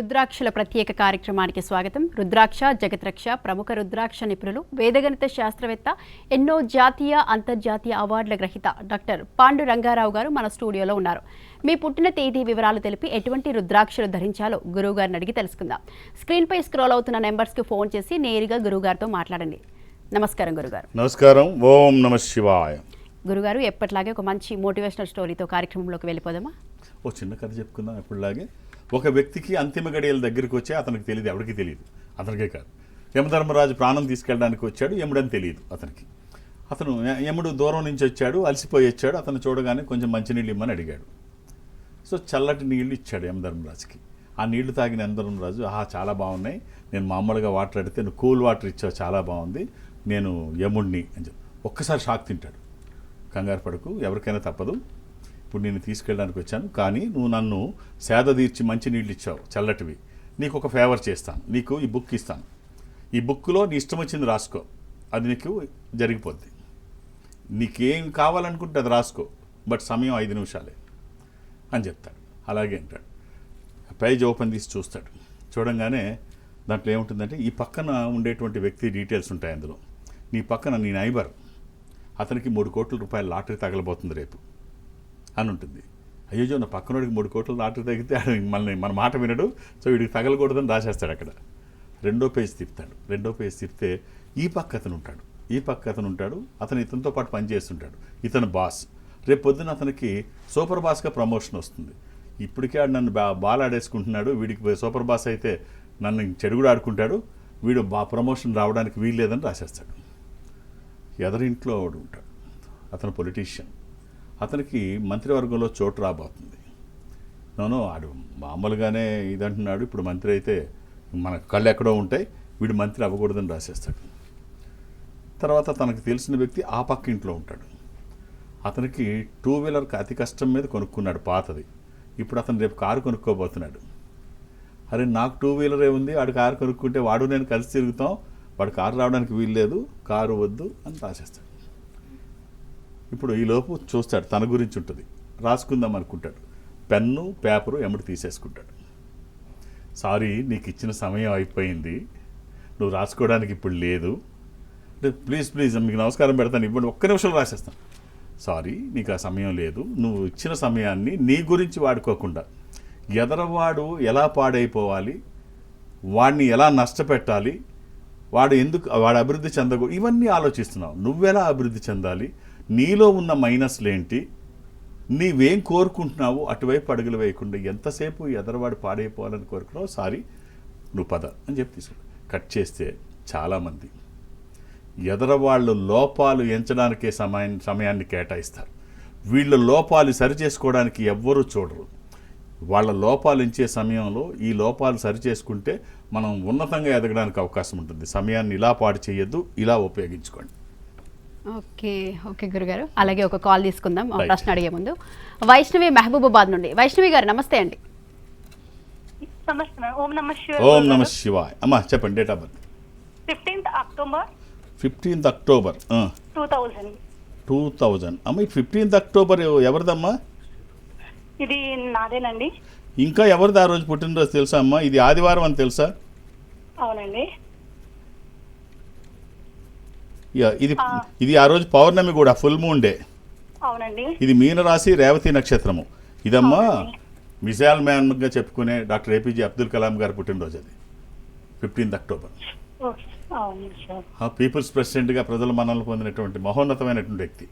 రుద్రాక్షల ప్రత్యేక కార్యక్రమానికి స్వాగతం. రుద్రాక్ష జగత్రక్ష ప్రముఖ రుద్రాక్ష నిపుణులు, వేదగణిత శాస్త్రవేత్త, ఎన్నో జాతీయ అంతర్జాతీయ అవార్డుల గ్రహీత డాక్టర్ పాండు రంగారావు గారు మన స్టూడియోలో ఉన్నారు. మీ పుట్టిన తేదీ వివరాలు తెలిపి ఎటువంటి రుద్రాక్షలు ధరించాలో గురువు గారిని అడిగి తెలుసుకుందాం. స్క్రీన్పై స్క్రోల్ అవుతున్న నెంబర్స్కి ఫోన్ చేసి నేరుగా గురువు గారితో మాట్లాడండి. నమస్కారం గురుగారు. నమస్కారం. ఓం నమః శివాయ. గురుగారు, ఎప్పటిలాగే ఒక మంచి మోటివేషనల్ స్టోరీతో కార్యక్రమంలోకి వెళ్ళిపోదామా? ఓ చిన్న కథ చెప్పుకుందాం. ఎప్పటిలాగే ఒక వ్యక్తికి అంతిమ గడియల దగ్గరికి వచ్చి అతనికి తెలియదు, ఎవరికి తెలియదు, అతనికే కాదు. యమధర్మరాజు ప్రాణం తీసుకెళ్ళడానికి వచ్చాడు, యముడని తెలియదు అతనికి. అతను యముడు దూరం నుంచి వచ్చాడు, అలసిపోయి వచ్చాడు. అతను చూడగానే కొంచెం మంచినీళ్ళు ఇమ్మని అడిగాడు. సో చల్లటి నీళ్లు ఇచ్చాడు యమధర్మరాజుకి. ఆ నీళ్లు తాగిన యమధర్మరాజు, చాలా బాగున్నాయి, నేను మామూలుగా వాటర్ అడిగితే నువ్వు కూల్ వాటర్ ఇచ్చావు, చాలా బాగుంది, నేను యముడిని అని చెప్పి ఒక్కసారి షాక్ తింటాడు. కంగారు పడకు, ఎవరికైనా తప్పదు, ఇప్పుడు నేను తీసుకెళ్ళడానికి వచ్చాను, కానీ నువ్వు నన్ను సేద తీర్చి మంచి నీళ్ళు ఇచ్చావు చల్లటివి, నీకు ఒక ఫేవర్ చేస్తాను, నీకు ఈ బుక్ ఇస్తాను, ఈ బుక్లో నీ ఇష్టం వచ్చింది రాసుకో, అది నీకు జరిగిపోద్ది, నీకేం కావాలనుకుంటే అది రాసుకో, బట్ సమయం 5 నిమిషాలే అని చెప్తాడు. అలాగే అంటాడు. పేజ్ ఓపెన్ తీసి చూస్తాడు. చూడంగానే దాంట్లో ఏముంటుందంటే, ఈ పక్కన ఉండేటువంటి వ్యక్తి డీటెయిల్స్ ఉంటాయి అందులో. నీ పక్కన నీ నైబర్, అతనికి 3 కోట్ల రూపాయల లాటరీ తగలబోతుంది రేపు అని ఉంటుంది. అయ్యో, నా పక్కనోడికి 3 కోట్ల లాటరీ తగ్గితే మన మాట వినడు, సో వీడికి తగలకూడదని రాసేస్తాడు అక్కడ. రెండో పేజ్ తిప్పితే ఈ పక్క అతను ఉంటాడు, అతను ఇతనితో పాటు పనిచేస్తుంటాడు, ఇతను బాస్. రేపు పొద్దున అతనికి సూపర్ బాస్గా ప్రమోషన్ వస్తుంది. ఇప్పటికే ఆడు నన్ను బాల్ ఆడేసుకుంటున్నాడు, వీడికి సూపర్ బాస్ అయితే నన్ను చెడు కూడా ఆడుకుంటాడు, వీడు ప్రమోషన్ రావడానికి వీల్లేదని రాసేస్తాడు. ఎదరింట్లో వాడు ఉంటాడు, అతను పొలిటీషియన్, అతనికి మంత్రివర్గంలో చోటు రాబోతుంది. ఆడు మామూలుగానే ఇదంటున్నాడు, ఇప్పుడు మంత్రి అయితే మన కళ్ళు ఎక్కడో ఉంటాయి, వీడు మంత్రి అవ్వకూడదని రాసేస్తాడు. తర్వాత తనకు తెలిసిన వ్యక్తి ఆ పక్క ఇంట్లో ఉంటాడు, అతనికి 2 వీలర్ అతి కష్టం మీద కొనుక్కున్నాడు పాతది, ఇప్పుడు అతను రేపు కారు కొనుక్కోబోతున్నాడు. అరే, నాకు 2 వీలరే ఉంది, వాడు కారు కొనుక్కుంటే వాడు నేను కలిసి తిరుగుతాం, వాడు కారు రావడానికి వీల్లేదు, కారు వద్దు అని రాసేస్తాడు. ఇప్పుడు ఈలోపు చూస్తాడు, తన గురించి ఉంటుంది, రాసుకుందాం అనుకుంటాడు. పెన్ను పేపరు ఎమ్మడి తీసేసుకుంటాడు. సారీ, నీకు ఇచ్చిన సమయం అయిపోయింది, నువ్వు రాసుకోవడానికి ఇప్పుడు లేదు, ప్లీజ్ మీకు నమస్కారం పెడతాను, ఇవ్వండి, ఒక్క నిమిషంలో రాసేస్తాను. సారీ, నీకు ఆ సమయం లేదు, నువ్వు ఇచ్చిన సమయాన్ని నీ గురించి వాడుకోకుండా ఎదరవాడు ఎలా పాడైపోవాలి, వాడిని ఎలా నష్టపెట్టాలి, వాడు అభివృద్ధి ఇవన్నీ ఆలోచిస్తున్నావు. నువ్వెలా అభివృద్ధి చెందాలి, నీలో ఉన్న మైనస్లు ఏంటి, నీవేం కోరుకుంటున్నావు, అటువైపు అడుగులు వేయకుండా ఎంతసేపు ఎదరవాడు పాడైపోవాలని కోరుకున్నావు, సారీ నువ్వు పద అని చెప్పి తీసుకుంటా. కట్ చేస్తే చాలామంది ఎదరవాళ్ళు లోపాలు ఎంచడానికే సమయాన్ని కేటాయిస్తారు. వీళ్ళ లోపాలు సరిచేసుకోవడానికి ఎవ్వరూ చూడరు. వాళ్ళ లోపాలు ఎంచే సమయంలో ఈ లోపాలు సరిచేసుకుంటే మనం ఉన్నతంగా ఎదగడానికి అవకాశం ఉంటుంది. సమయాన్ని ఇలా పాడు చేయొద్దు, ఇలా ఉపయోగించుకోండి. ఓకే గురుగారు. అలాగే ఒక కాల్ తీసుకుందాం ప్రశ్న అడిగే ముందు. వైష్ణవి మహబూబాబాద్ నుండి. వైష్ణవి గారు నమస్తే అండి. ఓం నమః శివాయ. అమ్మా చెప్పండి, date of birth? 15th October 2000. అమ్మ, ఈ 15th అక్టోబర్ ఎవరిదమ్మా? ఇది నాదేనండి. ఇంకా ఎవరిది ఆ రోజు పుట్టినరోజు తెలుసా అమ్మా? ఇది ఆదివారం అని తెలుసా? అవునండి. ఇది ఆ రోజు పౌర్ణమి కూడా, ఫుల్ మూన్ డే. అవునండి. ఇది మీనరాశి, రేవతి నక్షత్రము. ఇదమ్మా మిజైల్ మ్యాన్గా చెప్పుకునే డాక్టర్ ఏపీజే అబ్దుల్ కలాం గారు పుట్టినరోజు. అది 15th అక్టోబర్. పీపుల్స్ ప్రెసిడెంట్గా ప్రజల మన్ననలు పొందినటువంటి మహోన్నతమైనటువంటి వ్యక్తి.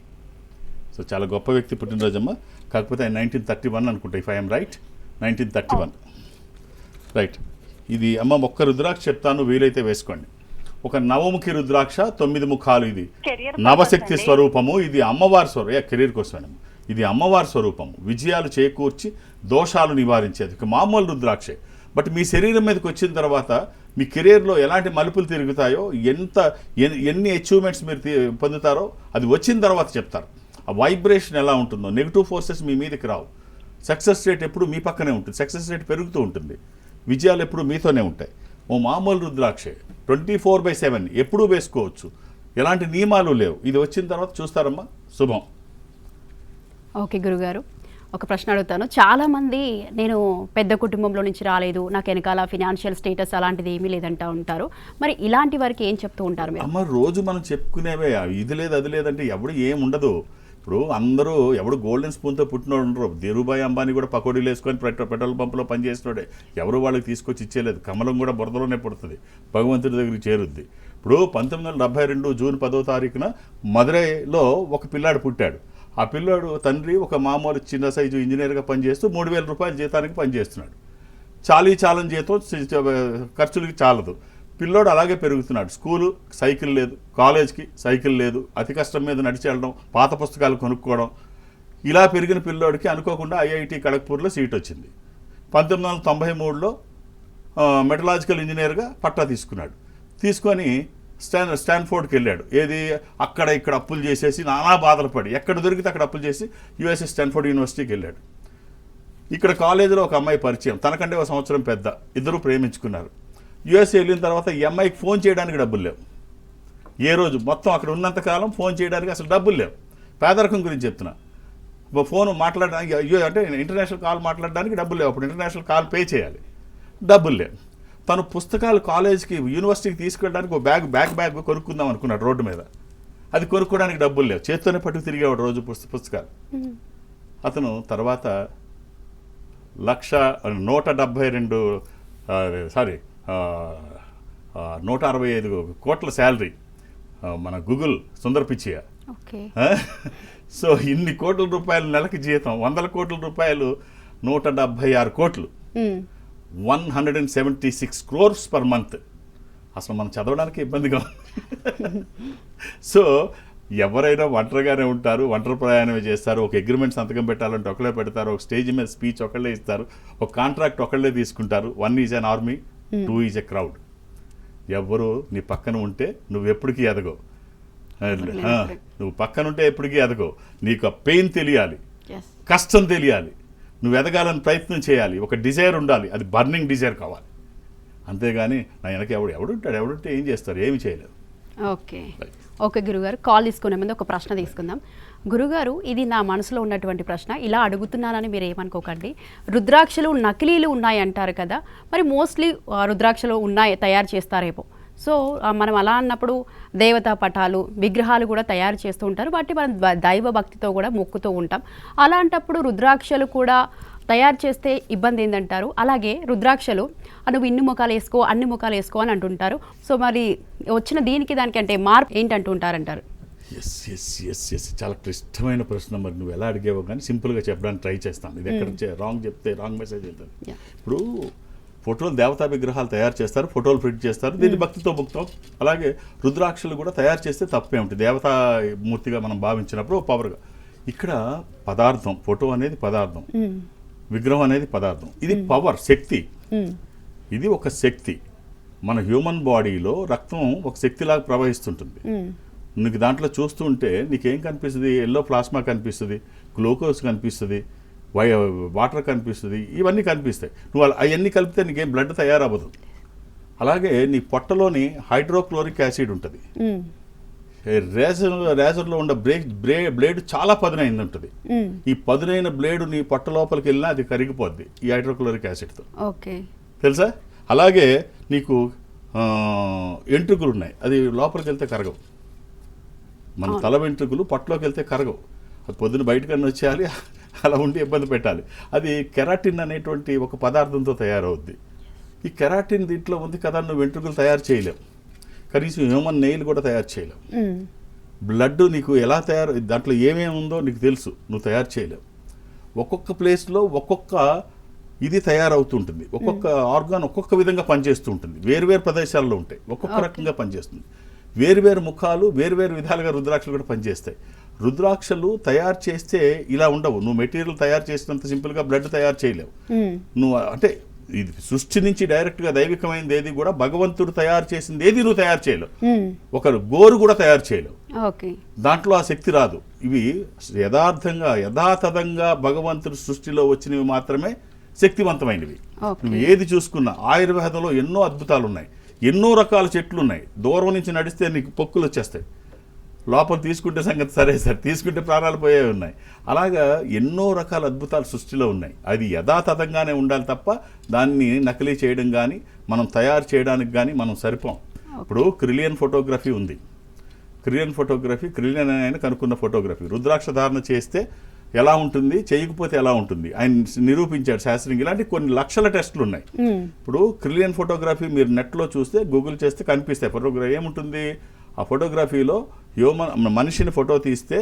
సో చాలా గొప్ప వ్యక్తి పుట్టినరోజు అమ్మ. కాకపోతే 1931 అనుకుంటా, ఇఫ్ ఐఎమ్ రైట్, 1931. రైట్. ఇది అమ్మ ఒక్క రుద్రాక్ష చెప్తాను, వీలైతే వేసుకోండి. ఒక నవముఖి రుద్రాక్ష, 9 ముఖాలు. ఇది నవశక్తి స్వరూపము. ఇది అమ్మవారి స్వరూపం. కెరీర్ కోసమేనమ్మ. ఇది అమ్మవారి స్వరూపము, విజయాలు చేకూర్చి దోషాలు నివారించేది. మామూలు రుద్రాక్షే, బట్ మీ శరీరం మీదకి వచ్చిన తర్వాత మీ కెరీర్లో ఎలాంటి మలుపులు తిరుగుతాయో, ఎన్ని అచీవ్మెంట్స్ మీరు పొందుతారో అది వచ్చిన తర్వాత చెప్తారు. ఆ వైబ్రేషన్ ఎలా ఉంటుందో, నెగిటివ్ ఫోర్సెస్ మీ మీదకి రావు. సక్సెస్ రేట్ ఎప్పుడు మీ పక్కనే ఉంటుంది, సక్సెస్ రేట్ పెరుగుతూ ఉంటుంది, విజయాలు ఎప్పుడు మీతోనే ఉంటాయి. ఓ మామూలు రుద్రాక్షే 24/7 ఎప్పుడూ వేసుకోవచ్చు, ఎలాంటి నియమాలు లేవు. ఇది వచ్చిన తర్వాత చూస్తారమ్మా, శుభం. ఓకే గురుగారు. ఒక ప్రశ్న అడుగుతాను. చాలా మంది నేను పెద్ద కుటుంబంలో నుంచి రాలేదు, నాకు వెనకాల ఫినాన్షియల్ స్టేటస్ అలాంటిది ఏమీ లేదంటా ఉంటారు. మరి ఇలాంటి వారికి ఏం చెప్తూ ఉంటారు మీరు? అమ్మ రోజు మనం చెప్పుకునేవే ఇది లేదు అది లేదంటే ఎవడు ఏం ఉండదు. ఇప్పుడు అందరూ ఎవడు గోల్డెన్ స్పూన్తో పుట్టినోడు ఉండరు. ధీరుభాయ్ అంబానీ కూడా పకోడీలు వేసుకొని పెట్రోల్ పంపులో పనిచేసినోడే. ఎవరు వాళ్ళకి తీసుకొచ్చి ఇచ్చేలేదు. కమలం కూడా బురదలోనే పుడుతుంది, భగవంతుడి దగ్గరికి చేరుద్ది. ఇప్పుడు 1972 జూన్ 10వ తారీఖున మదురైలో ఒక పిల్లాడు పుట్టాడు. ఆ పిల్లాడు తండ్రి ఒక మామూలు చిన్న సైజు ఇంజనీర్గా పనిచేస్తూ 3,000 రూపాయల జీతానికి పనిచేస్తున్నాడు. చాలని జీతం ఖర్చులకి చాలదు. పిల్లోడు అలాగే పెరుగుతున్నాడు. స్కూలు సైకిల్ లేదు, కాలేజ్కి సైకిల్ లేదు, అతి కష్టం మీద నడిచి వెళ్ళడం, పాత పుస్తకాలు కొనుక్కోవడం. ఇలా పెరిగిన పిల్లోడికి అనుకోకుండా ఐఐటి ఖడగ్పూర్లో సీట్ వచ్చింది. 1993లో మెటలాజికల్ ఇంజనీర్గా పట్టా తీసుకున్నాడు. తీసుకొని స్టాన్ఫోర్డ్కి వెళ్ళాడు. ఏది అక్కడ ఇక్కడ అప్పులు చేసేసి నానా బాధలు పడి ఎక్కడ దొరికితే అక్కడ అప్పులు చేసి యుఎస్ఏ స్టాన్ఫోర్డ్ యూనివర్సిటీకి వెళ్ళాడు. ఇక్కడ కాలేజీలో ఒక అమ్మాయి పరిచయం, తనకంటే ఒక సంవత్సరం పెద్ద. ఇద్దరు ప్రేమించుకున్నారు. యుఎస్ఏ వెళ్ళిన తర్వాత ఈ అమ్మాయికి ఫోన్ చేయడానికి డబ్బులు లేవు. ఏ రోజు మొత్తం అక్కడ ఉన్నంతకాలం ఫోన్ చేయడానికి అసలు డబ్బులు లేవు. పేదరికం గురించి చెప్తున్నా. ఫోన్ మాట్లాడడానికి అంటే ఇంటర్నేషనల్ కాల్ మాట్లాడడానికి డబ్బులు లేవు. అప్పుడు ఇంటర్నేషనల్ కాల్ పే చేయాలి, డబ్బులు లేవు. తను పుస్తకాలు కాలేజ్కి యూనివర్సిటీకి తీసుకెళ్ళడానికి ఒక బ్యాగ్ కొనుక్కుందాం అనుకున్నాడు రోడ్డు మీద. అది కొనుక్కోవడానికి డబ్బులు లేవు. చేత్తోనే పట్టుకు తిరిగేవాడు రోజు పుస్తకాలు. అతను తర్వాత 165 కోట్ల శాలరీ, మన గూగుల్ సుందర్ పిచ్చయ్య. సో ఇన్ని కోట్ల రూపాయలు నెలకి జీతం, 100 కోట్ల రూపాయలు, 176 కోట్లు, 176 crores పర్ మంత్. అసలు మనం చదవడానికి ఇబ్బందిగా ఉంది. సో ఎవరైనా ఒంటరిగానే ఉంటారు, ఒంటరి ప్రయాణమే చేస్తారు. ఒక అగ్రిమెంట్ సంతకం పెట్టాలంటే ఒకళ్ళే పెడతారు, ఒక స్టేజ్ మీద స్పీచ్ ఒకళ్ళే ఇస్తారు, ఒక కాంట్రాక్ట్ ఒకళ్ళే తీసుకుంటారు. 1 is an army, 2 is a crowd. ఎవరు నీ పక్కన ఉంటే నువ్వు ఎప్పటికీ ఎదగవు. నువ్వు పక్కన ఉంటే ఎప్పటికీ ఎదగవు. నీకు ఆ పెయిన్ తెలియాలి, కష్టం తెలియాలి, నువ్వు ఎదగాలని ప్రయత్నం చేయాలి, ఒక డిజైర్ ఉండాలి, అది బర్నింగ్ డిజైర్ కావాలి. అంతేగాని నా వెనక ఎవడుంటే ఏం చేస్తారు, ఏమి చేయలేరు. ఓకే గురుగారు, కాల్ తీసుకునే ముందు ఒక ప్రశ్న తీసుకుందాం. గురుగారు, ఇది నా మనసులో ఉన్నటువంటి ప్రశ్న, ఇలా అడుగుతున్నానని మీరు ఏమనుకోకండి. రుద్రాక్షలు నకిలీలు ఉన్నాయి అంటారు కదా, మరి మోస్ట్లీ రుద్రాక్షలు ఉన్నాయి, తయారు చేస్తారేమో. సో మనం అలా అన్నప్పుడు దేవతా పటాలు, విగ్రహాలు కూడా తయారు చేస్తూ ఉంటారు. వాటి మనం దైవ భక్తితో కూడా మొక్కుతూ ఉంటాం. అలాంటప్పుడు రుద్రాక్షలు కూడా తయారు చేస్తే ఇబ్బంది ఏంటంటారు? అలాగే రుద్రాక్షలు నువ్వు ఇన్ని ముఖాలు వేసుకో, అన్ని ముఖాలు వేసుకో అని అంటుంటారు. సో మరి వచ్చిన దీనికి దానికి అంటే మార్పు ఏంటంటుంటారంటారు? ఎస్ చాలా క్లిష్టమైన ప్రశ్న. మరి నువ్వు ఎలా అడిగేవో కానీ సింపుల్గా చెప్పడానికి ట్రై చేస్తాను. ఇది ఎక్కడ రాంగ్ చెప్తే రాంగ్ మెసేజ్ వెళ్తుంది. ఇప్పుడు ఫోటోలు దేవతా విగ్రహాలు తయారు చేస్తారు, ఫోటోలు ప్రింట్ చేస్తారు, దీన్ని భక్తితో భక్తం. అలాగే రుద్రాక్షలు కూడా తయారు చేస్తే తప్పే ఉంటుంది, దేవతా మూర్తిగా మనం భావించినప్పుడు పవర్గా. ఇక్కడ పదార్థం, ఫోటో అనేది పదార్థం, విగ్రహం అనేది పదార్థం. ఇది పవర్, శక్తి. ఇది ఒక శక్తి. మన హ్యూమన్ బాడీలో రక్తం ఒక శక్తిలాగా ప్రవహిస్తుంటుంది. నీకు దాంట్లో చూస్తుంటే నీకేం కనిపిస్తుంది? ఎల్లో ప్లాస్మా కనిపిస్తుంది, గ్లూకోజ్ కనిపిస్తుంది, వాటర్ కనిపిస్తుంది, ఇవన్నీ కనిపిస్తాయి. నువ్వు అవన్నీ కలిపితే నీకేం బ్లడ్ తయారవ్వదు. అలాగే నీ పొట్టలోని హైడ్రోక్లోరిక్ యాసిడ్ ఉంటుంది. రేజర్లో ఉన్న బ్లేడ్ చాలా పదునైంది ఉంటుంది. ఈ పదునైన బ్లేడ్ నీ పొట్ట లోపలికి వెళ్ళినా అది కరిగిపోద్ది ఈ హైడ్రోక్లోరిక్ యాసిడ్తో. తెలుసా? అలాగే నీకు ఎంట్రుకలు ఉన్నాయి, అది లోపలికి వెళ్తే కరగవు. మన తల వెంట్రుకలు పొట్టలోకి వెళ్తే కరగవు. అది పొద్దున బయటకన్నా వచ్చేయాలి, అలా ఉండి ఇబ్బంది పెట్టాలి. అది కెరాటిన్ అనేటువంటి ఒక పదార్థంతో తయారవుద్ది. ఈ కెరాటిన్ దీంట్లో ఉంది కదా, నువ్వు వెంట్రుకలు తయారు చేయలేవు, కనీసం హ్యూమన్ నెయిల్ కూడా తయారు చేయలేవు. బ్లడ్ నీకు ఎలా తయారు, దాంట్లో ఏమేమి ఉందో నీకు తెలుసు, నువ్వు తయారు చేయలేవు. ఒక్కొక్క ప్లేస్లో ఒక్కొక్క ఇది తయారవుతుంటుంది, ఒక్కొక్క ఆర్గాన్ ఒక్కొక్క విధంగా పనిచేస్తూ ఉంటుంది. వేరువేరు ప్రదేశాల్లో ఉంటాయి, ఒక్కొక్క రకంగా పనిచేస్తుంది. వేరువేరు ముఖాలు, వేరువేరు విధాలుగా రుద్రాక్షలు కూడా పనిచేస్తాయి. రుద్రాక్షలు తయారు చేస్తే ఇలా ఉండవు. నువ్వు మెటీరియల్ తయారు చేసినంత సింపుల్గా బ్లడ్ తయారు చేయలేవు. నువ్వు అంటే ఇది సృష్టి నుంచి డైరెక్ట్గా దైవికమైనది ఏది కూడా, భగవంతుడు తయారు చేసింది ఏది నువ్వు తయారు చేయలేవు. ఒకరు గోరు కూడా తయారు చేయలేవు, దాంట్లో ఆ శక్తి రాదు. ఇవి యథాతథంగా భగవంతుడు సృష్టిలో వచ్చినవి మాత్రమే శక్తివంతమైనవి. నువ్వు ఏది చూసుకున్నా ఆయుర్వేదంలో ఎన్నో అద్భుతాలు ఉన్నాయి, ఎన్నో రకాల చెట్లు ఉన్నాయి. దూరం నుంచి నడిస్తే నీకు పొక్కులు వచ్చేస్తాయి. లోపల తీసుకుంటే సంగతి సరే సార్, తీసుకుంటే ప్రాణాలు పోయే ఉన్నాయి. అలాగా ఎన్నో రకాల అద్భుతాలు సృష్టిలో ఉన్నాయి. అది యథాతథంగానే ఉండాలి తప్ప దాన్ని నకిలీ చేయడం కానీ మనం తయారు చేయడానికి కానీ మనం సరిపోం. ఇప్పుడు క్రిలియన్ ఫోటోగ్రఫీ ఉంది. క్రిలియన్ ఆయన కనుక్కున్న ఫోటోగ్రఫీ. రుద్రాక్ష ధారణ చేస్తే ఎలా ఉంటుంది, చేయకపోతే ఎలా ఉంటుంది ఆయన నిరూపించాడు శాస్త్రంగా. ఇలాంటి కొన్ని లక్షల టెస్టులు ఉన్నాయి. ఇప్పుడు క్రిలియన్ ఫోటోగ్రఫీ మీరు నెట్లో చూస్తే, గూగుల్ చేస్తే కనిపిస్తాయి. ఫోటోగ్రఫీ ఏముంటుంది, ఆ ఫోటోగ్రఫీలో మనిషిని ఫోటో తీస్తే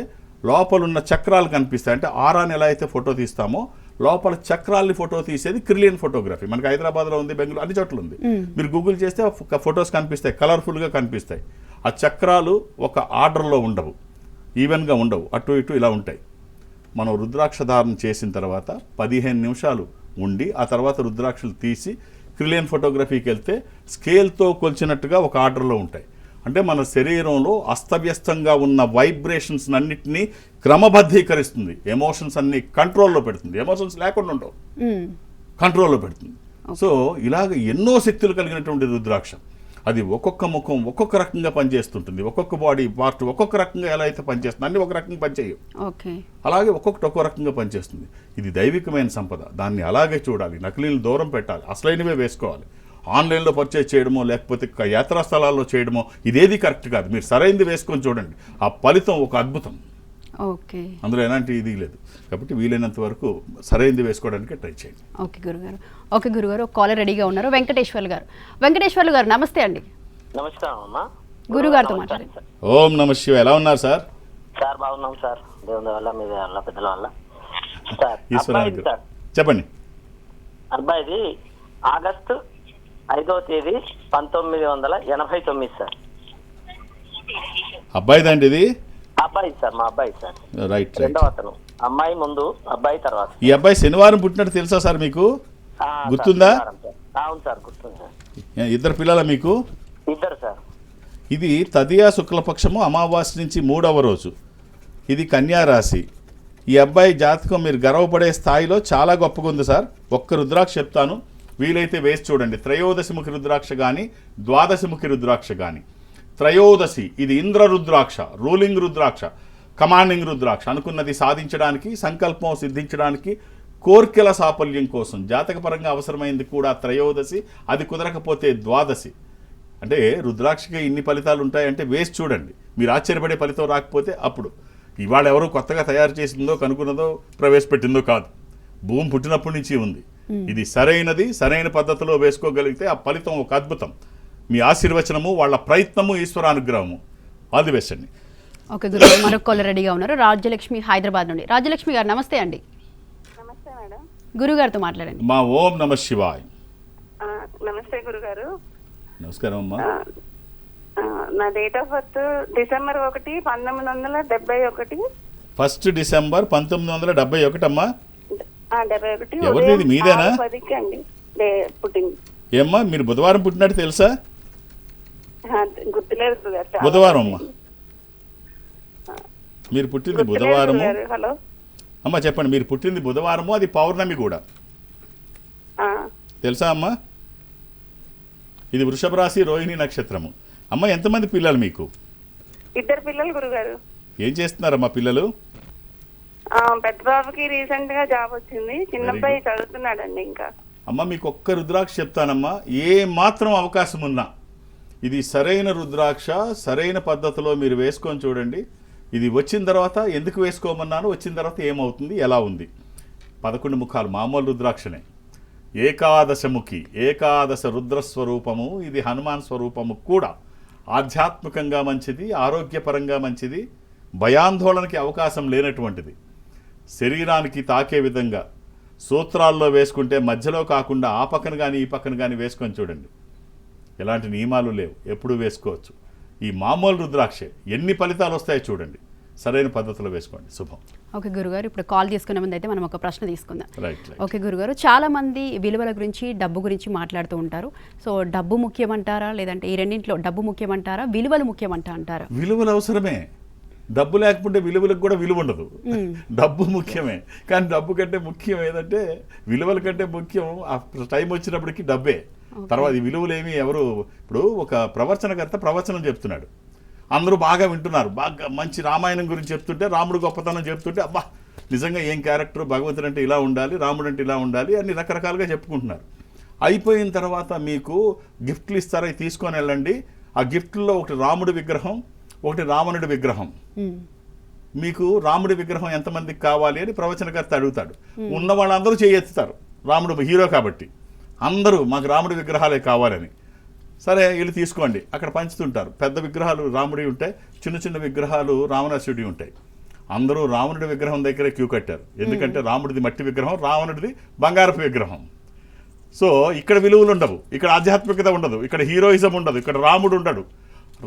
లోపల ఉన్న చక్రాలు కనిపిస్తాయి. అంటే ఆరాన్ని ఎలా అయితే ఫోటో తీస్తామో లోపల చక్రాల్ని ఫోటో తీసేది క్రిలియన్ ఫోటోగ్రఫీ. మనకి హైదరాబాద్లో ఉంది, బెంగళూరు, అన్ని చోట్ల ఉంది. మీరు గూగుల్ చేస్తే ఫొటోస్ కనిపిస్తాయి, కలర్ఫుల్గా కనిపిస్తాయి. ఆ చక్రాలు ఒక ఆర్డర్లో ఉండవు, ఈవెన్గా ఉండవు, అటు ఇటు ఇలా ఉంటాయి. మనం రుద్రాక్ష ధారణ చేసిన తర్వాత 15 నిమిషాలు ఉండి ఆ తర్వాత రుద్రాక్షలు తీసి క్రిలియన్ ఫోటోగ్రఫీకి వెళ్తే స్కేల్తో కొలిచినట్టుగా ఒక ఆర్డర్లో ఉంటాయి. అంటే మన శరీరంలో అస్తవ్యస్తంగా ఉన్న వైబ్రేషన్స్ అన్నిటినీ క్రమబద్ధీకరిస్తుంది. ఎమోషన్స్ అన్ని కంట్రోల్లో పెడుతుంది. ఎమోషన్స్ లేకుండా ఉండవు, కంట్రోల్లో పెడుతుంది. సో ఇలాగ ఎన్నో శక్తులు కలిగినటువంటి రుద్రాక్ష. అది ఒక్కొక్క ముఖం ఒక్కొక్క రకంగా పనిచేస్తుంటుంది. ఒక్కొక్క బాడీ పార్ట్ ఒక్కొక్క రకంగా ఎలా అయితే పనిచేస్తుంది, అన్ని ఒక రకంగా పనిచేయవు. అలాగే ఒక్కొక్కటి ఒక్కో రకంగా పనిచేస్తుంది. ఇది దైవికమైన సంపద. దాన్ని అలాగే చూడాలి, నకిలీలు దూరం పెట్టాలి, అసలైనవే వేసుకోవాలి. ఆన్లైన్లో పర్చేజ్ చేయడమో లేకపోతే యాత్రా స్థలాల్లో చేయడమో ఇదేది కరెక్ట్ కాదు. మీరు సరైనది వేసుకొని చూడండి, ఆ ఫలితం ఒక అద్భుతం. అందులో ఎలాంటి ఇది లేదు. కాబట్టి వీలైనంత వరకు సరైనది వేసుకోవడానికి ట్రై చేయండి. ఓకే గురుగారు, ఒక కాలర్ రెడీగా ఉన్నారు. వెంకటేశ్వర్లు గారు నమస్తే అండి. నమస్కారం అమ్మా. గురుగారితో మాట్లాడండి. ఓం నమ శివ. ఎలా ఉన్నారు సార్? సార్ బాగున్నాం సార్, దేవుని వల్ల మీ వల్ల పెద్దల వల్ల. చెప్పండి. అబ్బాయిది ఆగస్టు 5వ తేదీ 1989 సార్. అబ్బాయిదండి ఇది? అబ్బాయి సార్, మా అబ్బాయి సార్. రైట్. రెండవ అతను. అమ్మాయి ముందు, అబ్బాయి తర్వాత. ఈ అబ్బాయి శనివారం పుట్టినట్టు తెలుసా సార్ మీకు? గుర్తుందా? అవును సార్, గుర్తుంది సార్. ఇద్దరు పిల్లల మీకు? ఇద్దరు సార్. ఇది తదియా శుక్లపక్షము అమావాస్య నుంచి 3వ రోజు. ఇది కన్యా రాశి. ఈ అబ్బాయి జాతకం మీరు గర్వపడే స్థాయిలో చాలా గొప్పగా ఉంది సార్. ఒక్క రుద్రాక్ష చెప్తాను, వీలైతే వేసి చూడండి. త్రయోదశిముఖి రుద్రాక్ష కానీ ద్వాదశిముఖి రుద్రాక్ష కానీ. త్రయోదశి ఇది ఇంద్ర రుద్రాక్ష, రూలింగ్ రుద్రాక్ష, కమాండింగ్ రుద్రాక్ష. అనుకున్నది సాధించడానికి, సంకల్పం సిద్ధించడానికి, కోర్కెల సాఫల్యం కోసం జాతకపరంగా అవసరమైంది కూడా త్రయోదశి. అది కుదరకపోతే ద్వాదశి. అంటే రుద్రాక్షకి ఇన్ని ఫలితాలు ఉంటాయంటే వేసి చూడండి. మీరు ఆశ్చర్యపడే ఫలితం రాకపోతే అప్పుడు. ఇవాళ ఎవరు కొత్తగా తయారు చేసిందో, కనుక్కున్నదో, ప్రవేశపెట్టిందో కాదు. భూమి పుట్టినప్పటి నుంచి ఉంది. ఇది సరైనది, సరైన పద్ధతిలో వేసుకోగలిగితే ఆ ఫలితం ఒక అద్భుతం. మీ ఆశీర్వచనము, వాళ్ళ ప్రయత్నము, ఈశ్వరానుగ్రహము. ఆల్ ది బెస్ట్ అండి. ఓకే గురువు, మరొక కాలర్ రెడీగా ఉన్నారు. రాజ్యలక్ష్మి హైదరాబాద్ నుండి. రాజ్యలక్ష్మి గారు నమస్తే అండి. నమస్తే మేడం. గురుగారితో మాట్లాడండి. మా ఓం నమ శివాయ్. నమస్తే గురుగారు. నమస్కారం అమ్మా. నా date of birth December 1, 1971. 1 December 1971 అమ్మా. 71. ఎవరిది? ఇది మీదేనా? 10కి అండి పుట్టింది. ఏమ్మా మీరు బుధవారం పుట్టినట్టు తెలుసా? గుర్తులేదు గురుగారు. బుధవారం అమ్మా, మీరు పుట్టింది బుధవారము. హలో అమ్మా చెప్పండి, మీరు పుట్టింది బుధవారము, అది పౌర్ణమి కూడా తెలుసా అమ్మా? ఇది వృషభ రాశి, రోహిణి నక్షత్రము. అమ్మ ఎంతమంది పిల్లలు మీకు? 2 పిల్లలు గురుగారు. ఏం చేస్తున్నారమ్మా పిల్లలు? పెద్ద బాబుకి రీసెంట్ గా జాబ్ వచ్చింది, చిన్న అబ్బాయి చదువుతున్నాడండి. ఇంకా అమ్మ మీకు ఒక్క రుద్రాక్ష చెప్తానమ్మా, ఏ మాత్రం అవకాశం ఉన్నా ఇది సరైన రుద్రాక్ష, సరైన పద్ధతిలో మీరు వేసుకొని చూడండి. ఇది వచ్చిన తర్వాత ఎందుకు వేసుకోమన్నాను, వచ్చిన తర్వాత ఏమవుతుంది, ఎలా ఉంది. 11 ముఖాలు మామూలు రుద్రాక్షనే. ఏకాదశముఖి, ఏకాదశ రుద్రస్వరూపము. ఇది హనుమాన్ స్వరూపము కూడా. ఆధ్యాత్మికంగా మంచిది, ఆరోగ్యపరంగా మంచిది, భయాందోళనకి అవకాశం లేనటువంటిది. శరీరానికి తాకే విధంగా సూత్రాల్లో వేసుకుంటే మధ్యలో కాకుండా ఆ పక్కన కానీ ఈ పక్కన కానీ వేసుకొని చూడండి. ఎలాంటి నియమాలు లేవు, ఎప్పుడు వేసుకోవచ్చు. ఈ మామూలు రుద్రాక్షే. ఎన్ని ఫలితాలు వస్తాయో చూడండి, సరైన పద్ధతిలో వేసుకోండి. శుభం. ఓకే గురుగారు, ఇప్పుడు కాల్ చేసుకునే ముందు అయితే మనం ఒక ప్రశ్న తీసుకుందాం. రైట్. ఓకే గురుగారు, చాలా మంది విలువల గురించి, డబ్బు గురించి మాట్లాడుతూ ఉంటారు. సో డబ్బు ముఖ్యమంటారా, లేదంటే ఈ రెండింటిలో డబ్బు ముఖ్యమంటారా, విలువలు ముఖ్యమంటారా? విలువలు అవసరమే. డబ్బు లేకపోతే విలువలకు కూడా విలువ ఉండదు. డబ్బు ముఖ్యమే, కానీ డబ్బు కంటే ముఖ్యం ఏదంటే, విలువల కంటే ముఖ్యం ఆ టైం వచ్చినప్పటికీ డబ్బే. తర్వాత ఈ విలువలు ఏమి ఎవరు, ఇప్పుడు ఒక ప్రవచనకర్త ప్రవచనం చెప్తున్నాడు, అందరూ బాగా వింటున్నారు, బాగా మంచి రామాయణం గురించి చెప్తుంటే, రాముడు గొప్పతనం చెప్తుంటే, అబ్బా నిజంగా ఏం క్యారెక్టర్, భగవంతుడు అంటే ఇలా ఉండాలి, రాముడు అంటే ఇలా ఉండాలి అని రకరకాలుగా చెప్పుకుంటున్నారు. అయిపోయిన తర్వాత మీకు గిఫ్ట్లు ఇస్తారా, తీసుకొని వెళ్ళండి. ఆ గిఫ్ట్లో ఒకటి రాముడి విగ్రహం, ఒకటి రావణుడి విగ్రహం. మీకు రాముడి విగ్రహం ఎంతమందికి కావాలి అని ప్రవచనకర్త అడుగుతాడు. ఉన్న వాళ్ళందరూ చేయెత్తుతారు, రాముడు హీరో కాబట్టి అందరూ మాకు రాముడి విగ్రహాలే కావాలని. సరే వీళ్ళు తీసుకోండి, అక్కడ పంచుతుంటారు. పెద్ద విగ్రహాలు రాముడి ఉంటాయి, చిన్న చిన్న విగ్రహాలు రావణాసుడి ఉంటాయి. అందరూ రావణుడి విగ్రహం దగ్గరే క్యూ కట్టారు, ఎందుకంటే రాముడిది మట్టి విగ్రహం, రావణుడిది బంగారపు విగ్రహం. సో ఇక్కడ విలువలు ఉండవు, ఇక్కడ ఆధ్యాత్మికత ఉండదు, ఇక్కడ హీరోయిజం ఉండదు, ఇక్కడ రాముడు ఉండడు,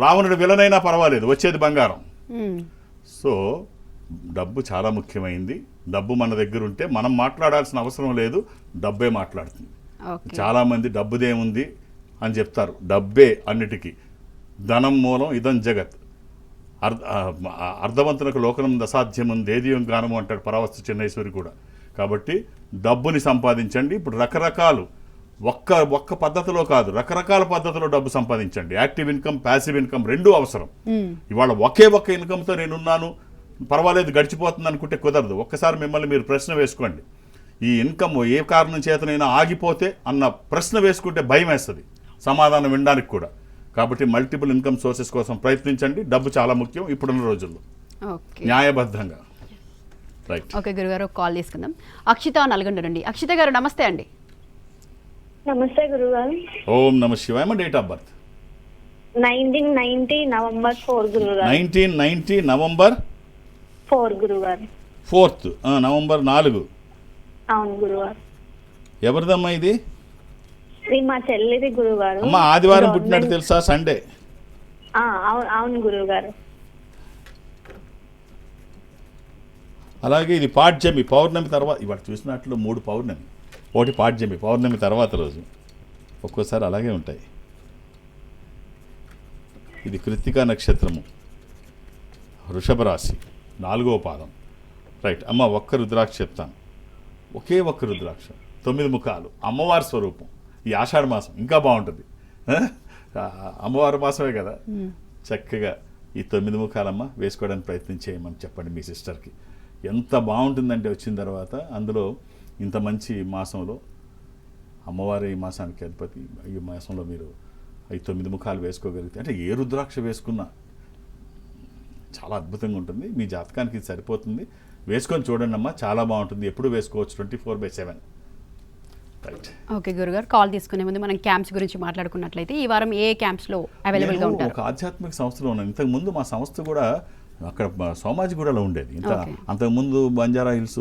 రావణుడు విలనైనా పర్వాలేదు, వచ్చేది బంగారం. సో డబ్బు చాలా ముఖ్యమైంది. డబ్బు మన దగ్గర ఉంటే మనం మాట్లాడాల్సిన అవసరం లేదు, డబ్బే మాట్లాడుతుంది. చాలామంది డబ్బుదేముంది అని చెప్తారు. డబ్బే అన్నిటికీ. ధనం మూలం ఇదం జగత్, అర్ధవంతునకు లోకనం అసాధ్యము దేదీయం గానము అంటాడు పరావస్తు చెన్నైశ్వరి కూడా. కాబట్టి డబ్బుని సంపాదించండి. ఇప్పుడు రకరకాలు ఒక్క పద్ధతిలో కాదు, రకరకాల పద్ధతిలో డబ్బు సంపాదించండి. యాక్టివ్ ఇన్కమ్, ప్యాసివ్ ఇన్కమ్ రెండూ అవసరం. ఇవాళ ఒకే ఒక్క ఇన్కమ్తో నేనున్నాను, పర్వాలేదు గడిచిపోతుంది అనుకుంటే కుదరదు. ఒక్కసారి మిమ్మల్ని మీరు ప్రశ్న వేసుకోండి, ఈ ఇన్కమ్ ఏ కారణం చేతనైనా ఆగిపోతే అన్న ప్రశ్న వేసుకుంటే భయం వేస్తుంది సమాధానం వినడానికి కూడా. కాబట్టి మల్టిపుల్ ఇన్కమ్ సోర్సెస్ కోసం ప్రయత్నించండి. డబ్బు చాలా ముఖ్యం ఇప్పుడున్న రోజుల్లో, న్యాయబద్ధంగా. రైట్. ఓకే గురుగారు, కాల్ తీసుకుందాం. అక్షిత నల్గొండ నుండి. అక్షిత గారు నమస్తే అండి. నమస్తే గురుగారు. ఓం నమ శివాయ. డేట్ ఆఫ్ బర్త్ 1990 నవంబర్ 4 గురుగారు. 1990 నవంబర్ 4 గురుగారు. 4th November 4. అవును గురుగారు. ఎవరిదమ్మా ఇది? ఇది మా చెల్లిది గురుగారు. అమ్మ ఆదివారం పుట్టినట్టు తెలుసా? సండే. అవును గురుగారు. అలాగే ఇది పాడ్యమి, పౌర్ణమి తర్వాత. ఇవాళ చూసినట్లు 3 పౌర్ణమి, ఒకటి పాడ్యమి, పౌర్ణమి తర్వాత రోజు. ఒక్కోసారి అలాగే ఉంటాయి. ఇది కృత్తికా నక్షత్రము, వృషభ రాశి, 4వ పాదం. రైట్. అమ్మ ఒక్క రుద్రాక్ష చెప్తాను, ఒకే ఒక్క రుద్రాక్ష, 9 ముఖాలు, అమ్మవారి స్వరూపం. ఈ ఆషాఢ మాసం ఇంకా బాగుంటుంది, అమ్మవారి మాసమే కదా. చక్కగా ఈ 9 ముఖాలమ్మ వేసుకోవడానికి ప్రయత్నం చేయమని చెప్పండి మీ సిస్టర్కి. ఎంత బాగుంటుందంటే వచ్చిన తర్వాత, అందులో ఇంత మంచి మాసంలో అమ్మవారి ఈ మాసానికి అధిపతి, ఈ మాసంలో మీరు ఈ 9 ముఖాలు వేసుకోగలిగితే, అంటే ఏ రుద్రాక్ష వేసుకున్నా చాలా అద్భుతంగా ఉంటుంది. మీ జాతకానికి ఇది సరిపోతుంది. వేసుకొని చూడండి అమ్మా, చాలా బాగుంటుంది. ఎప్పుడు వేసుకోవచ్చు, 24/7. రైట్. ఓకే గురుగారు, కాల్ తీసుకునే ముందు మనం క్యాంప్స్ గురించి మాట్లాడుకున్నట్లయితే ఈ వారం ఏ క్యాంప్స్లో అవైలబుల్గా ఉంటారు? ఒక ఆధ్యాత్మిక సంస్థలో ఉన్నాను. ఇంతకుముందు మా సంస్థ కూడా అక్కడ సోమాజిగూడలో ఉండేది. అంతకుముందు బంజారా హిల్స్,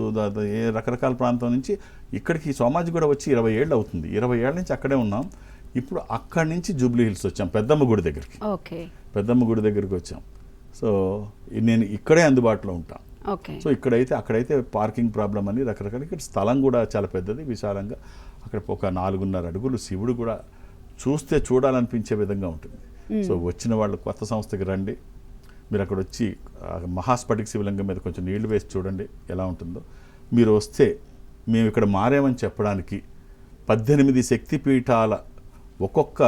ఏ రకరకాల ప్రాంతం నుంచి ఇక్కడికి సోమాజిగూడ వచ్చి 20 ఏళ్ళు అవుతుంది. 20 ఏళ్ళ నుంచి అక్కడే ఉన్నాం. ఇప్పుడు అక్కడి నుంచి జూబ్లీ హిల్స్ వచ్చాం, పెద్దమ్మ గుడి దగ్గరికి. పెద్దమ్మ గుడి దగ్గరికి వచ్చాం. సో నేను ఇక్కడే అందుబాటులో ఉంటాను. సో అక్కడైతే పార్కింగ్ ప్రాబ్లం అని రకరకాల, ఇక్కడ స్థలం కూడా చాలా పెద్దది, విశాలంగా. అక్కడ ఒక 4.5 అడుగులు శివుడు కూడా చూస్తే చూడాలనిపించే విధంగా ఉంటుంది. సో వచ్చిన వాళ్ళు కొత్త సంస్థకి రండి, మీరు అక్కడ వచ్చి మహాస్ఫటిక శివలింగం మీద కొంచెం నీళ్లు వేసి చూడండి ఎలా ఉంటుందో. మీరు వస్తే మేము ఇక్కడ మారామని చెప్పడానికి 18 శక్తిపీఠాల ఒక్కొక్క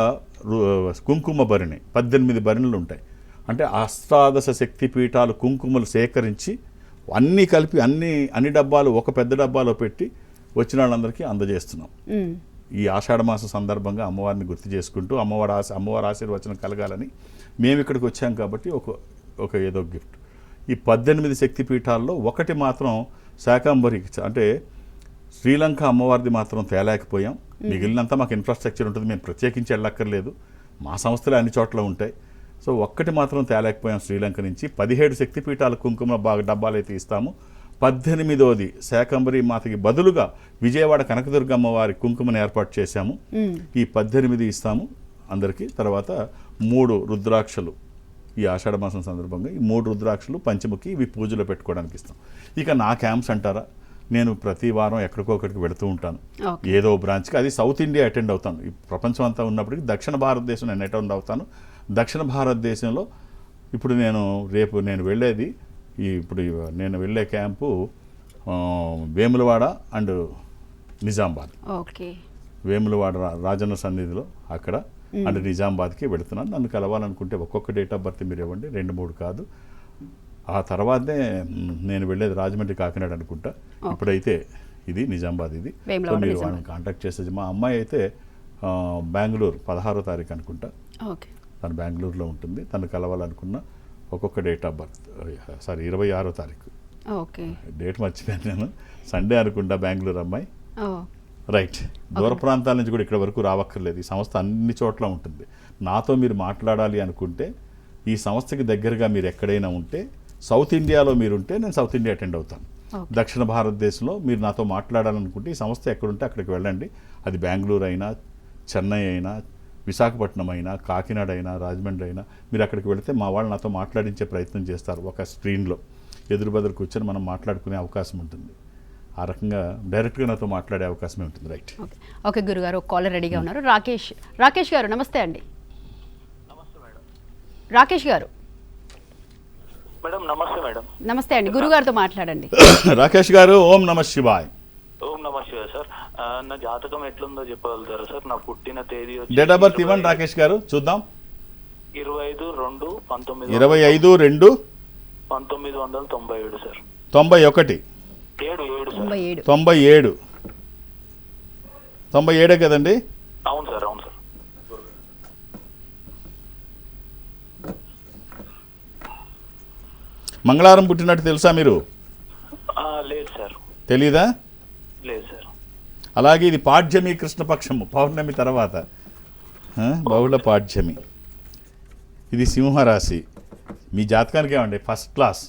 కుంకుమ భరిణి, 18 భరిణులు ఉంటాయి. అంటే అష్టాదశ శక్తిపీఠాలు కుంకుమలు సేకరించి అన్నీ కలిపి అన్ని డబ్బాలు ఒక పెద్ద డబ్బాలో పెట్టి వచ్చిన వాళ్ళందరికీ అందజేస్తున్నాం. ఈ ఆషాఢ మాసం సందర్భంగా అమ్మవారిని గుర్తు చేసుకుంటూ అమ్మవారి ఆశీర్వచనం కలగాలని మేము ఇక్కడికి వచ్చాం. కాబట్టి ఒక ఏదో గిఫ్ట్. ఈ 18 శక్తిపీఠాల్లో ఒకటి మాత్రం శాకంబరి, అంటే శ్రీలంక అమ్మవారిది మాత్రం తేలేకపోయాం. మిగిలినంతా మాకు ఇన్ఫ్రాస్ట్రక్చర్ ఉంటుంది, మేము ప్రత్యేకించి వెళ్ళక్కర్లేదు, మా సంస్థలే అన్ని చోట్ల ఉంటాయి. సో ఒక్కటి మాత్రం తేలేకపోయాం శ్రీలంక నుంచి. 17 శక్తిపీఠాల కుంకుమ డబ్బాలు అయితే ఇస్తాము. 18వది శాకంబరి మాతకి బదులుగా విజయవాడ కనకదుర్గమ్మ వారి కుంకుమను ఏర్పాటు చేశాము. ఈ 18 ఇస్తాము అందరికీ. తర్వాత 3 రుద్రాక్షలు ఈ ఆషాఢ మాసం సందర్భంగా, ఈ 3 రుద్రాక్షలు పంచముఖి, ఇవి పూజలో పెట్టుకోవడానికి ఇస్తాం. ఇక నా క్యాంప్స్ అంటారా, నేను ప్రతి వారం ఎక్కడికొక్కడికి వెళుతూ ఉంటాను, ఏదో బ్రాంచ్కి. అది సౌత్ ఇండియా అటెండ్ అవుతాను. ఈ ప్రపంచం అంతా ఉన్నప్పటికీ దక్షిణ భారతదేశం నేను అటెండ్ అవుతాను. దక్షిణ భారతదేశంలో ఇప్పుడు రేపు నేను వెళ్ళే క్యాంపు వేములవాడ అండ్ నిజామాబాద్. వేములవాడ రాజన్న సన్నిధిలో అక్కడ, అంటే నిజామాబాద్కి వెళుతున్నాను, నన్ను కలవాలనుకుంటే ఒక్కొక్క డేట్ ఆఫ్ బర్త్ మీరు ఇవ్వండి, 2-3 కాదు. ఆ తర్వాతే నేను వెళ్ళేది రాజమండ్రి, కాకినాడ అనుకుంటా. ఇప్పుడైతే ఇది నిజామాబాద్, ఇది. సో మీరు వాళ్ళని కాంటాక్ట్ చేసేది. మా అమ్మాయి అయితే బెంగళూరు 16వ తారీఖు అనుకుంటా, తను బెంగళూరులో ఉంటుంది. తను కలవాలనుకున్న ఒక్కొక్క డేట్ ఆఫ్ బర్త్, 26వ తారీఖు, డేట్ మర్చిపోయాను నేను, సండే అనుకుంటా బెంగళూరు అమ్మాయి. రైట్. దూర ప్రాంతాల నుంచి కూడా ఇక్కడ వరకు రావక్కర్లేదు, ఈ సంస్థ అన్ని చోట్ల ఉంటుంది. నాతో మీరు మాట్లాడాలి అనుకుంటే ఈ సంస్థకి దగ్గరగా మీరు ఎక్కడైనా ఉంటే, సౌత్ ఇండియాలో మీరుంటే నేను సౌత్ ఇండియా అటెండ్ అవుతాను. దక్షిణ భారతదేశంలో మీరు నాతో మాట్లాడాలనుకుంటే ఈ సంస్థ ఎక్కడుంటే అక్కడికి వెళ్ళండి. అది బెంగళూరు అయినా, చెన్నై అయినా, విశాఖపట్నం అయినా, కాకినాడ అయినా, రాజమండ్రి అయినా, మీరు అక్కడికి వెళితే మా వాళ్ళు నాతో మాట్లాడించే ప్రయత్నం చేస్తారు. ఒక స్క్రీన్లో ఎదురు కూర్చొని మనం మాట్లాడుకునే అవకాశం ఉంటుంది. ఆ రకంగా డైరెక్ట్గా నాతో మాట్లాడే అవకాశమే ఉంటుంది. రైట్. ఓకే గురుగారు, ఒక కాలర్ రెడీగా ఉన్నారు. రాకేష్ గారు నమస్తే అండి. రాకేష్ గారు మేడం నమస్తే. మేడం నమస్తే అండి, గురుగారితో మాట్లాడండి. రాకేష్ గారు, ఓం నమ శివాయ్. ఓం నమ శివాయ్ సార్. నా జాతకం ఎట్లుందో చెప్పగలుగుతారా సార్? నా పుట్టిన తేదీ డేట్ ఆఫ్ బర్త్ ఇవ్వండి రాకేష్ గారు, చూద్దాం. 25/2/1997 సార్. 91 97 కదండి? అవును సార్, అవును సార్. మంగళవారం పుట్టినట్టు తెలుసా మీరు? లేదు సార్. తెలీదా? లేదు సార్. అలాగే ఇది పాడ్యమి, కృష్ణపక్షము, పౌర్ణమి తర్వాత బహుళ పాడ్యమి. ఇది సింహరాశి. మీ జాతకానికి ఏమండి ఫస్ట్ క్లాస్,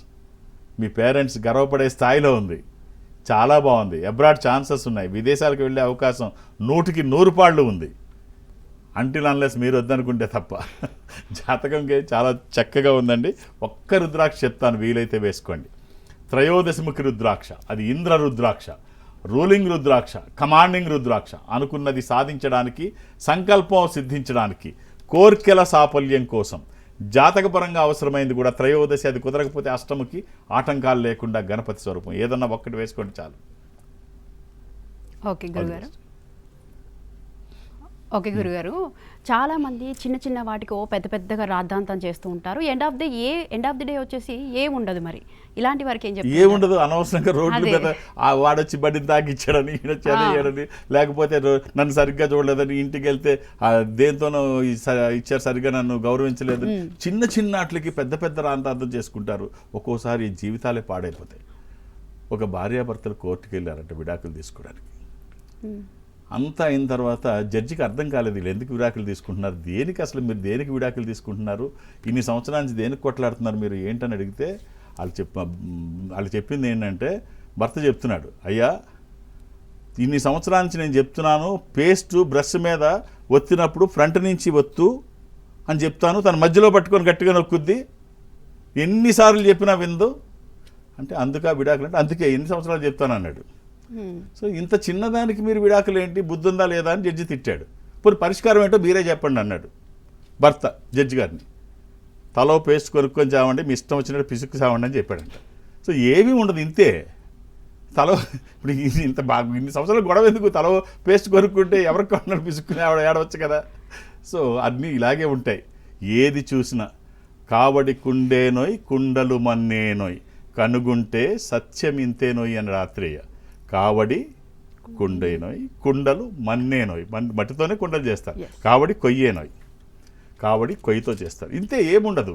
మీ పేరెంట్స్ గర్వపడే స్థాయిలో ఉంది, చాలా బాగుంది. అబ్రాడ్ ఛాన్సెస్ ఉన్నాయి, విదేశాలకు వెళ్ళే అవకాశం 100కి 100 పాళ్ళు ఉంది. అంటిల్ అన్లెస్ మీరు వద్దనుకుంటే తప్ప. జాతకంకి చాలా చక్కగా ఉందండి. ఒక్క రుద్రాక్ష చెప్తాను, వీలైతే వేసుకోండి. 13వ రుద్రాక్ష, అది ఇంద్ర రుద్రాక్ష, రూలింగ్ రుద్రాక్ష, కమాండింగ్ రుద్రాక్ష. అనుకున్నది సాధించడానికి, సంకల్పం సిద్ధించడానికి, కోర్కెల సాఫల్యం కోసం, జాతకపరంగా అవసరమైంది కూడా 13వ. అది కుదరకపోతే 8కి ఆటంకాలు లేకుండా గణపతి స్వరూపం, ఏదన్నా ఒక్కటి వేసుకోండి చాలు. ఓకే గురుగారు, చాలా మంది చిన్న చిన్న వాటికి పెద్దగా రాద్ధాంతం చేస్తూ ఉంటారు. ఎండ్ ఆఫ్ ది డే వచ్చేసి ఏముండదు. మరి ఇలాంటి వారికి ఏం చెప్తారు? ఏముండదు, అనవసరంగా రోడ్ల మీద వాడొచ్చి బండిని తాగిచ్చాడని, ఈయనొచ్చాడని, లేకపోతే నన్ను సరిగ్గా చూడలేదని, ఇంటికి వెళ్తే దేంతోనో ఇచ్చారు సరిగ్గా నన్ను గౌరవించలేదు, చిన్న చిన్న వాటికి పెద్ద రాంతార్థం చేసుకుంటారు. ఒక్కోసారి జీవితాలే పాడైపోతాయి. ఒక భార్యాభర్తలు కోర్టుకు వెళ్ళారంట విడాకులు తీసుకోవడానికి. అంతా అయిన తర్వాత జడ్జికి అర్థం కాలేదు, వీళ్ళు ఎందుకు విడాకులు తీసుకుంటున్నారు, దేనికి అసలు మీరు దేనికి విడాకులు తీసుకుంటున్నారు, ఇన్ని సంవత్సరాల నుంచి దేనికి కొట్లాడుతున్నారు మీరు ఏంటని అడిగితే వాళ్ళు చెప్పింది ఏంటంటే, భర్త చెప్తున్నాడు, అయ్యా ఇన్ని సంవత్సరాల నుంచి నేను చెప్తున్నాను, పేస్ట్ బ్రష్ మీద ఒత్తినప్పుడు ఫ్రంట్ నుంచి ఒత్తు అని చెప్తాను, తన మధ్యలో పట్టుకొని గట్టిగా నొక్కుద్ది, ఎన్నిసార్లు చెప్పినా విందు అంటే, అందుకా విడాకులు అంటే, అందుకే ఎన్ని సంవత్సరాలు చెప్తాను అన్నాడు. సో ఇంత చిన్నదానికి మీరు విడాకులు ఏంటి, బుద్ధి ఉందా లేదా అని జడ్జి తిట్టాడు. ఇప్పుడు పరిష్కారం ఏంటో మీరే చెప్పండి అన్నాడు భర్త జడ్జి గారిని. తలో పేస్ట్ కొనుక్కొని చావండి, మీ ఇష్టం వచ్చినట్టు పిసుక్కు చావండి అని చెప్పాడంట. సో ఏమీ ఉండదు, ఇంతే. తలో ఇప్పుడు ఇంత బాగా ఇన్ని సంవత్సరాలు గొడవ ఎందుకు, తలో పేస్ట్ కొనుక్కుంటే ఎవరికి కొన్నాడు పిసుక్కుని ఏడవచ్చు కదా. సో అన్నీ ఇలాగే ఉంటాయి. ఏది చూసినా కావడి కుండేనోయ్ కుండలు మన్నేనోయ్, కనుగుంటే సత్యం ఇంతేనోయ్ అని రాత్రేయ. కావడి కుండేనోయ్, కుండలు మన్నేనోయ్, మట్టితోనే కుండలు చేస్తారు. కావడి కొయ్యేనోయ్, కావడి కొయ్యితో చేస్తారు, ఇంతే, ఏముండదు.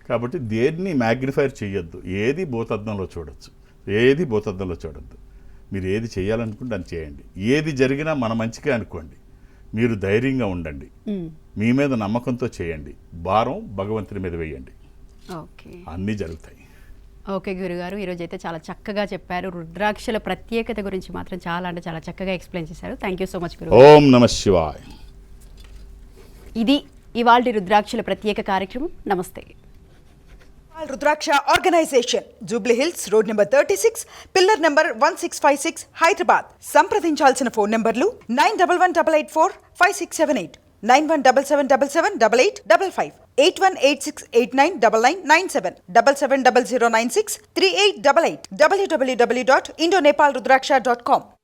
కాబట్టి దేన్ని మ్యాగ్నిఫైర్ చేయొద్దు, ఏది భూతద్దంలో చూడొచ్చు, ఏది భూతద్దంలో చూడొద్దు. మీరు ఏది చేయాలనుకుంటే అని చేయండి. ఏది జరిగినా మన మంచిగా అనుకోండి. మీరు ధైర్యంగా ఉండండి, మీ మీద నమ్మకంతో చేయండి, భారం భగవంతుని మీద వేయండి, అన్నీ జరుగుతాయి. ఓకే గురుగారు, ఈరోజు అయితే చాలా చక్కగా చెప్పారు. రుద్రాక్షల ప్రత్యేకత గురించి మాత్రం చాలా అంటే చాలా చక్కగా ఎక్స్ప్లెయిన్ చేశారు. Thank you so much guru. ఓం నమః శివాయ. ఇది ఇవాల్టి రుద్రాక్షల ప్రత్యేక కార్యక్రమం. నమస్తే. Rudraksha organisation, Jubilee Hills, road number 36, pillar number 1656, Hyderabad. సంప్రదించాల్సిన ఫోన్ నెంబర్లు 9118845678, 9177778855, 8186899997, 7700963888, www.indonepalrudraksha.com.